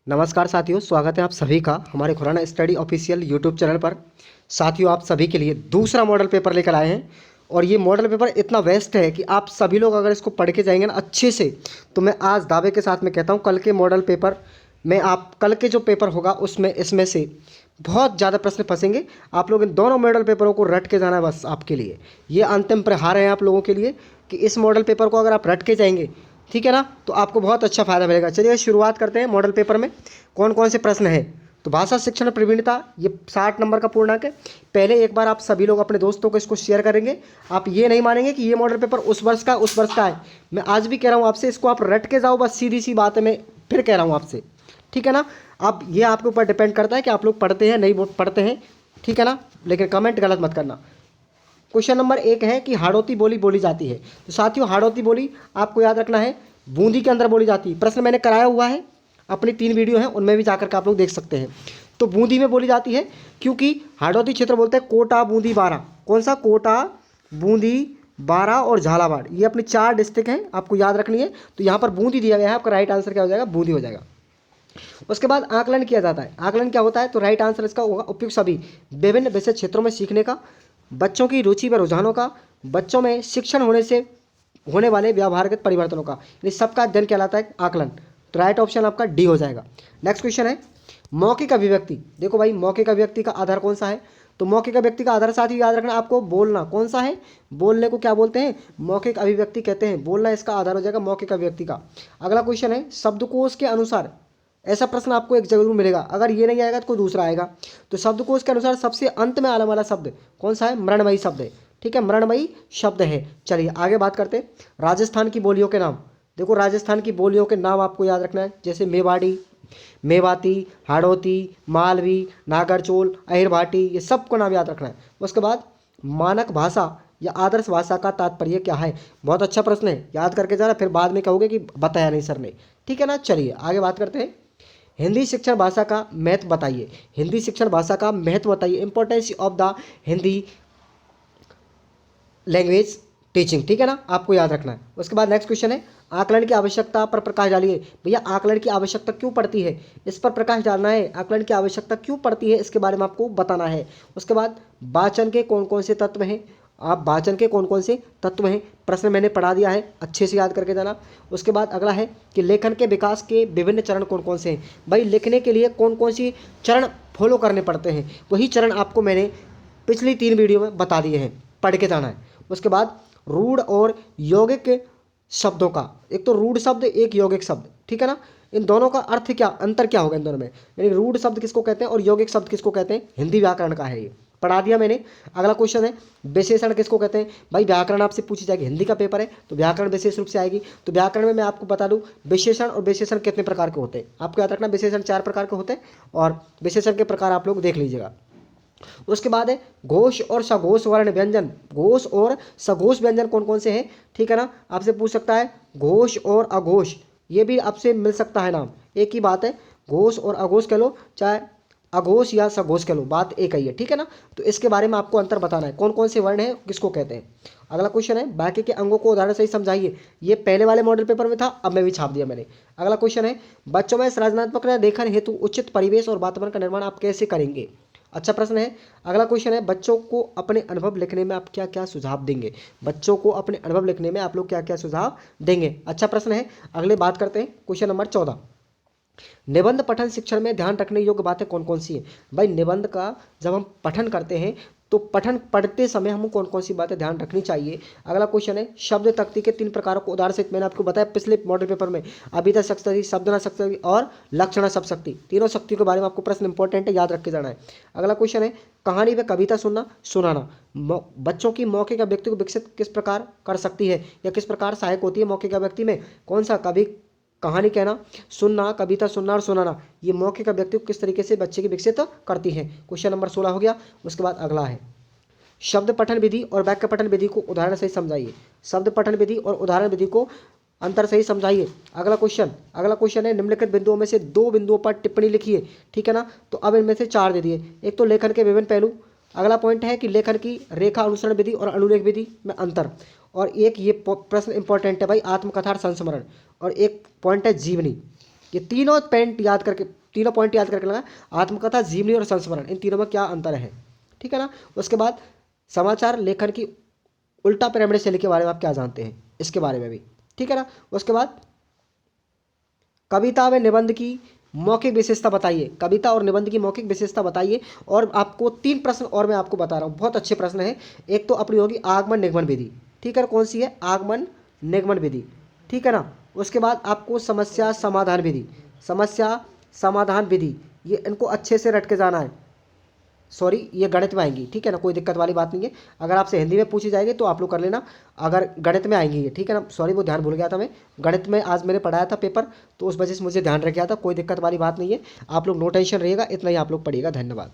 नमस्कार साथियों, स्वागत है आप सभी का हमारे Khurana study official YouTube channel पर। साथियों, आप सभी के लिए दूसरा मॉडल पेपर लेकर आए हैं और ये मॉडल पेपर इतना बेस्ट है कि आप सभी लोग अगर इसको पढ़ के जाएंगे ना अच्छे से, तो मैं आज दावे के साथ में कहता हूँ कल के मॉडल पेपर में आप कल के जो पेपर होगा उसमें इसमें से बहुत ज़्यादा प्रश्न फंसेंगे। आप लोग इन दोनों मॉडल पेपरों को रट के जाना है, बस आपके लिए ये अंतिम प्रहार है आप लोगों के लिए कि इस मॉडल पेपर को अगर आप रट के जाएंगे, ठीक है ना, तो आपको बहुत अच्छा फायदा मिलेगा। चलिए शुरुआत करते हैं। मॉडल पेपर में कौन कौन से प्रश्न हैं। तो भाषा शिक्षण प्रवीणता, ये 60 नंबर का पूर्णांक है। पहले एक बार आप सभी लोग अपने दोस्तों को इसको शेयर करेंगे। आप ये नहीं मानेंगे कि ये मॉडल पेपर उस वर्ष का है। मैं आज भी कह रहा हूँ आपसे, इसको आप रट के जाओ, बस सीधी सी बात है, मैं फिर कह रहा हूँ आपसे, ठीक है ना। अब ये आपके ऊपर डिपेंड करता है कि आप लोग पढ़ते हैं नहीं पढ़ते हैं, ठीक है ना, लेकिन कमेंट गलत मत करना। क्वेश्चन नंबर 1 है कि हाड़ौती बोली बोली जाती है। तो साथियों, हाड़ौती बोली आपको याद रखना है बूंदी के अंदर बोली जाती है। प्रश्न मैंने कराया हुआ है, अपनी 3 वीडियो हैं उनमें भी जाकर के आप लोग देख सकते हैं। तो बूंदी में बोली जाती है क्योंकि हाड़ौती क्षेत्र बोलते हैं कोटा, बूंदी, बारा। कौन सा? कोटा, बूंदी, बारा और झालावाड़, ये अपनी 4 डिस्ट्रिक्ट हैं, आपको याद रखनी है। तो यहाँ पर बूंदी दिया गया है, आपका राइट आंसर क्या हो जाएगा? बूंदी हो जाएगा। उसके बाद आकलन किया जाता है। आकलन क्या होता है? तो राइट आंसर इसका होगा उपयुक्त सभी विभिन्न विषय क्षेत्रों में सीखने का, बच्चों की रुचि व रुझानों का, बच्चों में शिक्षण होने से होने वाले व्यवहारगत परिवर्तनों का, यानी सबका अध्ययन कहलाता है आकलन। तो राइट ऑप्शन आपका डी हो जाएगा। नेक्स्ट क्वेश्चन है मौखिक अभिव्यक्ति। देखो भाई, मौखिक अभिव्यक्ति का आधार कौन सा है? तो मौखिक अभिव्यक्ति का आधार साथ ही याद रखना आपको, बोलना। कौन सा है? बोलने को क्या बोलते हैं? मौखिक अभिव्यक्ति कहते हैं। बोलना इसका आधार हो जाएगा मौखिक अभिव्यक्ति का। अगला क्वेश्चन है शब्दकोश के अनुसार। ऐसा प्रश्न आपको एक जरूर मिलेगा, अगर ये नहीं आएगा तो कोई दूसरा आएगा। तो शब्दकोश के अनुसार सबसे अंत में आने वाला शब्द कौन सा है? मृण्मयी शब्द है, ठीक है, मृण्मयी शब्द है। चलिए आगे बात करते हैं राजस्थान की बोलियों के नाम। देखो, राजस्थान की बोलियों के नाम आपको याद रखना है, जैसे मेवाड़ी, मेवाती, हाड़ौती, मालवी, नागरचोल, अहिरभाटी, ये सबको नाम याद रखना है। उसके बाद मानक भाषा या आदर्श भाषा का तात्पर्य क्या है? बहुत अच्छा प्रश्न है, याद करके जाना, फिर बाद में कहोगे कि बताया नहीं सर ने, ठीक है ना। चलिए आगे बात करते हैं। हिंदी शिक्षण भाषा का महत्व बताइए। हिंदी शिक्षण भाषा का महत्व बताइए, importance of the Hindi language teaching, ठीक है ना, आपको याद रखना है। उसके बाद नेक्स्ट क्वेश्चन है आकलन की आवश्यकता पर प्रकाश डालिए। भैया, आकलन की आवश्यकता क्यों पड़ती है, इस पर प्रकाश डालना है। आकलन की आवश्यकता क्यों पड़ती है, इसके बारे में आपको बताना है। उसके बाद वाचन के कौन कौन से तत्व हैं। आप वाचन के कौन कौन से तत्व हैं, प्रश्न मैंने पढ़ा दिया है, अच्छे से याद करके जाना। उसके बाद अगला है कि लेखन के विकास के विभिन्न चरण कौन कौन से हैं। भाई, लिखने के लिए कौन कौन सी चरण फॉलो करने पड़ते हैं, वही चरण आपको मैंने पिछली 3 वीडियो में बता दिए हैं, पढ़ के जाना है। उसके बाद रूढ़ और यौगिक शब्दों का, एक तो रूढ़ शब्द, एक यौगिक शब्द, ठीक है ना, इन दोनों का अर्थ क्या, अंतर क्या होगा इन दोनों में। यानी रूढ़ शब्द किसको कहते हैं और यौगिक शब्द किसको कहते हैं? हिंदी व्याकरण का है, ये पढ़ा दिया मैंने। अगला क्वेश्चन है विशेषण किसको कहते हैं। भाई, व्याकरण आपसे पूछी जाएगी, हिंदी का पेपर है तो व्याकरण विशेष रूप से आएगी। तो व्याकरण में मैं आपको बता दूं विशेषण और विशेषण कितने प्रकार के होते हैं, आपको याद रखना। विशेषण 4 प्रकार के होते हैं और विशेषण के प्रकार आप लोग देख लीजिएगा। उसके बाद है घोष और सघोष वर्ण व्यंजन। घोष और सघोष व्यंजन कौन कौन से हैं, ठीक है ना, आपसे पूछ सकता है। घोष और अघोष, ये भी आपसे मिल सकता है नाम, एक ही बात है। घोष और अघोष कह लो, चाहे अघोष या सघोष कह लो, बात एक ही है, ठीक है ना। तो इसके बारे में आपको अंतर बताना है, कौन कौन से वर्ण हैं, किसको कहते हैं। अगला क्वेश्चन है वाक्य के अंगों को उदाहरण से ही समझाइए। ये पहले वाले मॉडल पेपर में था, अब मैं भी छाप दिया मैंने। अगला क्वेश्चन है बच्चों में सृजनात्मक लेखन हेतु उचित परिवेश और वातावरण का निर्माण आप कैसे करेंगे। अच्छा प्रश्न है। अगला क्वेश्चन है बच्चों को अपने अनुभव लिखने में आप क्या क्या सुझाव देंगे। बच्चों को अपने अनुभव लिखने में आप लोग क्या क्या सुझाव देंगे, अच्छा प्रश्न है। अगले बात करते हैं क्वेश्चन नंबर 14। निबंध पठन शिक्षण में ध्यान रखने योग्य बातें कौन कौन सी हैं। भाई, निबंध का जब हम पठन करते हैं तो पठन पढ़ते समय हमको कौन कौन सी बातें ध्यान रखनी चाहिए। अगला क्वेश्चन है शब्द तख्ती के 3 प्रकारों को उदाहरण से मैंने आपको बताया पिछले मॉडल पेपर में। अभिधा शक्ति, शब्दना शक्ति और लक्षणा शक्ति, तीनों शक्तियों के बारे में आपको प्रश्न इंपॉर्टेंट है, याद रख के जाना है। अगला क्वेश्चन है कहानी व कविता सुनाना बच्चों की मौखिक अभिव्यक्ति को विकसित किस प्रकार कर सकती है या किस प्रकार सहायक होती है मौखिक अभिव्यक्ति में। कौन सा? कहानी कहना, सुनना, कविता सुनना और सुनाना, ये मौखिक अभिव्यक्ति को किस तरीके से बच्चे की विकसित करती है। क्वेश्चन नंबर 16 हो गया। उसके बाद अगला है शब्द पठन विधि और वाक्य पठन विधि को उदाहरण से समझाइए। शब्द पठन विधि और उदाहरण विधि को अंतर से ही समझाइए। अगला क्वेश्चन है निम्नलिखित बिंदुओं में से 2 बिंदुओं पर टिप्पणी लिखिए, ठीक है ना। तो अब इनमें से 4 दे दिए। एक तो लेखन के विभिन्न पहलू। अगला पॉइंट है कि लेखन की रेखा अनुसरण विधि और अनुलेख विधि में अंतर। और एक ये प्रश्न इंपॉर्टेंट है भाई, आत्मकथा और संस्मरण। और एक पॉइंट है जीवनी। ये तीनों पॉइंट याद करके लगा, आत्मकथा, जीवनी और संस्मरण, इन तीनों में क्या अंतर है, ठीक है ना। उसके बाद समाचार लेखन की उल्टा पिरामिड शैली के बारे में आप क्या जानते हैं, इसके बारे में भी, ठीक है ना। उसके बाद कविता व निबंध की मौखिक विशेषता बताइए, कविता और निबंध की मौखिक विशेषता बताइए। और आपको 3 प्रश्न और मैं आपको बता रहा हूँ, बहुत अच्छे प्रश्न है। एक तो अपनी होगी आगमन निगमन विधि, ठीक है, कौन सी है, आगमन निगमन विधि, ठीक है ना। उसके बाद आपको समस्या समाधान विधि, समस्या समाधान विधि, ये इनको अच्छे से रट के जाना है। सॉरी, ये गणित में आएंगी, ठीक है ना, कोई दिक्कत वाली बात नहीं है। अगर आपसे हिंदी में पूछी जाएगी तो आप लोग कर लेना, अगर गणित में आएंगी ये, ठीक है ना। सॉरी, वो ध्यान भूल गया था मैं, गणित में आज मैंने पढ़ाया था पेपर, तो उस वजह से मुझे ध्यान रख गया था, कोई दिक्कत वाली बात नहीं है। आप लोग नो टेंशन रहिएगा, इतना ही आप लोग पढ़िएगा। धन्यवाद।